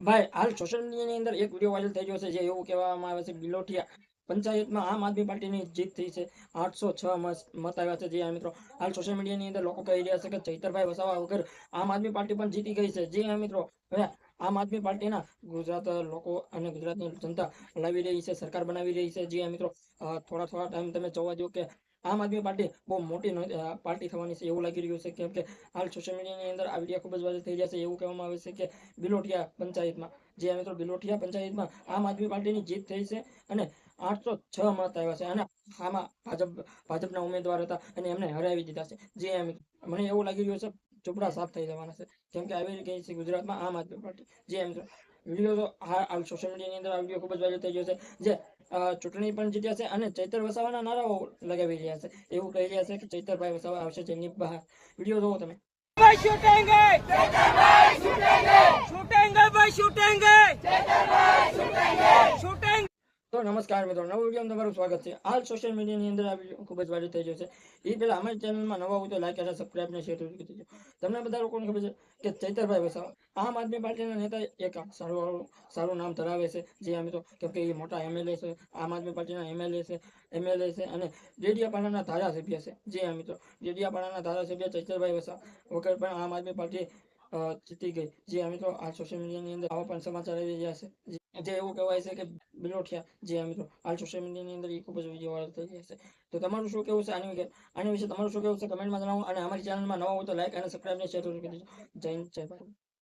ભાઈ હાલ સોશિયલ મીડિયાની અંદર એક વિડીયો વાયરલ થઈ ગયો છે જે એવું કહેવામાં આવે છે બિલોટિયા પંચાયતમાં આમ આદમી પાર્ટીની જીત થઈ છે 806 મત આવ્યા છે જે મિત્રો હાલ સોશિયલ મીડિયાની અંદર લોકો કહી રહ્યા છે કે ચૈતરભાઈ વસાવા વગર આમ આદમી પાર્ટી પણ જીતી ગઈ છે જે મિત્રો હવે આમ આદમી પાર્ટીના ગુજરાત લોકો અને ગુજરાતની જનતા લાવી રહી છે સરકાર બનાવી રહી છે જે મિત્રો થોડા ટાઈમ તમે જોવા દો કે આમ આદમી પાર્ટી બહુ મોટી પાર્ટી થવાની છે એવું લાગી રહ્યું છે કેમ કે હાલ સોશિયલ મીડિયાની અંદર આ વિડીયો ખૂબ જ વાયરલ થઈ રહ્યા છે એવું કહેવામાં આવે છે કે બિલોટિયા પંચાયતમાં જે મિત્રો બિલોટિયા પંચાયતમાં આમ આદમી પાર્ટીની જીત થઈ છે અને 806 મત આવ્યા છે અને આમાં ભાજપના ઉમેદવાર હતા અને એમને હરાવી દીધા છે જે મને એવું લાગી રહ્યું છે ચોપડા સાફ થઈ જવાના છે કેમ કે આવી ગઈ છે ગુજરાતમાં આમ આદમી પાર્ટી જે મિત્રો વિડીયો તો હાલ સોશિયલ મીડિયાની અંદર આ વિડીયો ખૂબ જ વાયરલ થઈ ગયો છે જે ચૂંટણી પણ જીત્યા છે અને ચૈતર વસાવાના નારાઓ લગાવી રહ્યા છે એવું કહી રહ્યા છે કે ચૈતરભાઈ વસાવા આવશે જેની બહાર વિડીયો જોવો તમે छूटेंगे छूटेंगे भाई छूटेंगे छूटेंगे। તો નમસ્કાર મિત્રો નવો વિડીયોમાં તમારું સ્વાગત છે હાલ સોશિયલ મીડિયાની અંદર આ વિડીયો ખૂબ જ વાયરલ થઈ ગયો છે એ પહેલા અમારી ચેનલમાં નવા હોય તો લાઈક અને સબસ્ક્રાઇબ ને શેર કરી દેજો તમને બધા લોકોને ખબર છે કે ચૈતરભાઈ વસાવા આમ આદમી પાર્ટીના નેતા એક સારું નામ ધરાવે છે જે મિત્રો કેમ કે એ મોટા એમએલએ છે આમ આદમી પાર્ટીના એમએલએ છે અને ડેડિયાપાડાના ધારાસભ્ય છે જે મિત્રો ડેડિયાપાડાના ધારાસભ્ય ચૈતરભાઈ વસાવા વગર પણ આમ આદમી પાર્ટી જીતી ગઈ જે મિત્રો આ સોશિયલ મીડિયાની અંદર આવા પણ સમાચાર આવી રહ્યા છે જે એવું કહેવાય છે કે બિલોટિયા જે મિત્રો હાલ સોશિયલ મીડિયાની અંદર એ ખૂબ જ વિડીયો વાયરલ થઈ રહ્યા છે તો તમારું શું કેવું છે આની વિશે તમારું શું કેવું છે કમેન્ટમાં જણાવો અને અમારી ચેનલમાં નવા હોય તો લાઈક અને સબસ્ક્રાઇબ ને શેર કરી દેજો જય હિન્દ જય ભારત।